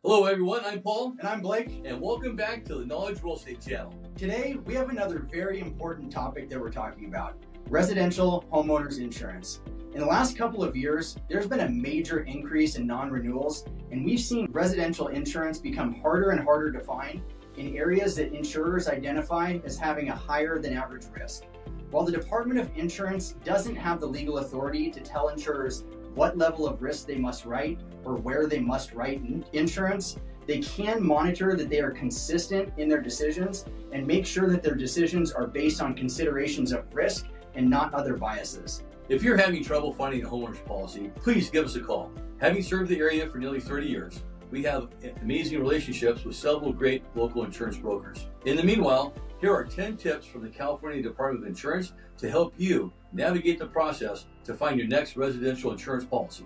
Hello everyone, I'm Paul. And I'm Blake. And welcome back to the Knowledge Real Estate Channel. Today, we have another very important topic that we're talking about, residential homeowners insurance. In the last couple of years, there's been a major increase in non-renewals, and we've seen residential insurance become harder and harder to find in areas that insurers identify as having a higher than average risk. While the Department of Insurance doesn't have the legal authority to tell insurers what level of risk they must write or where they must write insurance, they can monitor that they are consistent in their decisions and make sure that their decisions are based on considerations of risk and not other biases. If you're having trouble finding a homeowner's policy, please give us a call. Having served the area for nearly 30 years, we have amazing relationships with several great local insurance brokers. In the meanwhile, here are 10 tips from the California Department of Insurance to help you navigate the process to find your next residential insurance policy.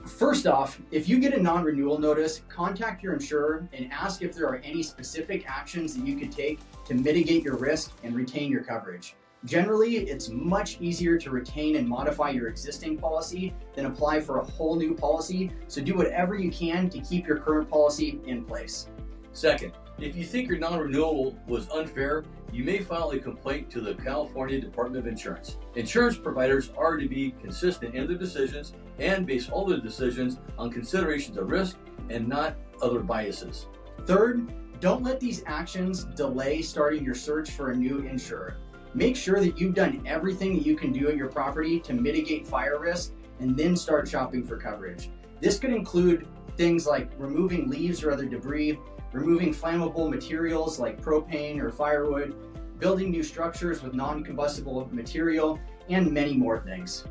First off, if you get a non-renewal notice, contact your insurer and ask if there are any specific actions that you could take to mitigate your risk and retain your coverage. Generally, it's much easier to retain and modify your existing policy than apply for a whole new policy, so do whatever you can to keep your current policy in place. Second, if you think your non-renewal was unfair, you may file a complaint to the California Department of Insurance. Insurance providers are to be consistent in their decisions and base all their decisions on considerations of risk and not other biases. Third, don't let these actions delay starting your search for a new insurer. Make sure that you've done everything that you can do at your property to mitigate fire risk and then start shopping for coverage. This could include things like removing leaves or other debris, removing flammable materials like propane or firewood, building new structures with non-combustible material, and many more things.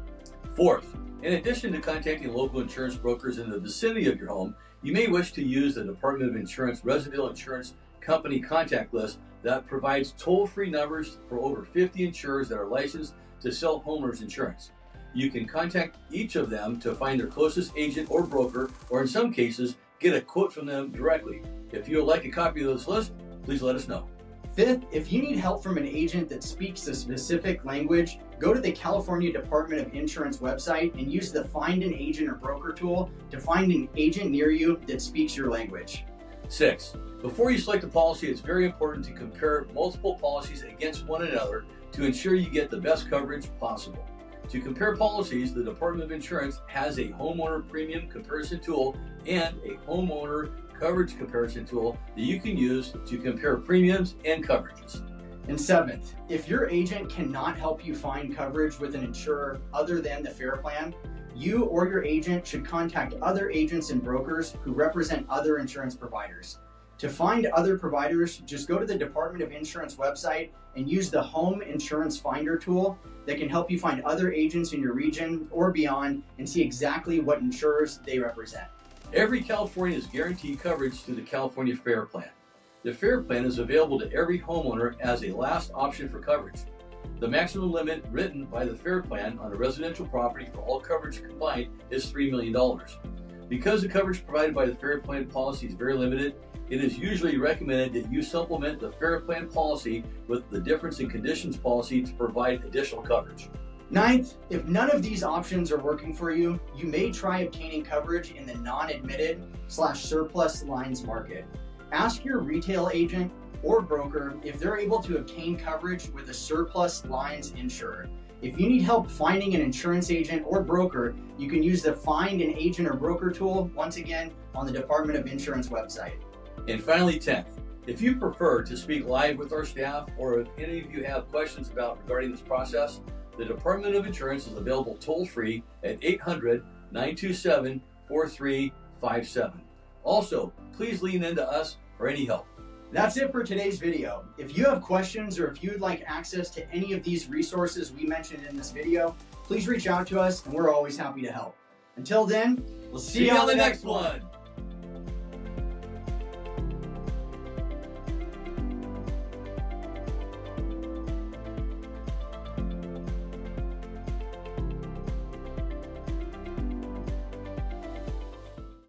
Fourth, in addition to contacting local insurance brokers in the vicinity of your home, you may wish to use the Department of Insurance Residential Insurance Company contact list that provides toll-free numbers for over 50 insurers that are licensed to sell homeowners insurance. You can contact each of them to find their closest agent or broker, or in some cases, get a quote from them directly. If you would like a copy of this list, please let us know. Fifth, if you need help from an agent that speaks a specific language, go to the California Department of Insurance website and use the Find an Agent or Broker tool to find an agent near you that speaks your language. Six, before you select a policy, it's very important to compare multiple policies against one another to ensure you get the best coverage possible. To compare policies, the Department of Insurance has a homeowner premium comparison tool and a homeowner coverage comparison tool that you can use to compare premiums and coverages. And seventh, if your agent cannot help you find coverage with an insurer other than the FAIR plan, you or your agent should contact other agents and brokers who represent other insurance providers. To find other providers, just go to the Department of Insurance website and use the Home Insurance Finder tool that can help you find other agents in your region or beyond and see exactly what insurers they represent. Every Californian is guaranteed coverage through the California FAIR plan. The FAIR plan is available to every homeowner as a last option for coverage. The maximum limit written by the FAIR plan on a residential property for all coverage combined is $3 million. Because the coverage provided by the FAIR plan policy is very limited, it is usually recommended that you supplement the FAIR plan policy with the difference in conditions policy to provide additional coverage. Ninth, if none of these options are working for you, you may try obtaining coverage in the non-admitted/surplus lines market. Ask your retail agent or broker if they're able to obtain coverage with a surplus lines insurer. If you need help finding an insurance agent or broker, you can use the Find an Agent or Broker tool, once again, on the Department of Insurance website. And finally, 10th, if you prefer to speak live with our staff or if any of you have questions regarding this process, the Department of Insurance is available toll-free at 800-927-4357. Also, please lean into us for any help. That's it for today's video. If you have questions or if you'd like access to any of these resources we mentioned in this video, please reach out to us and we're always happy to help. Until then, we'll see you on the next one.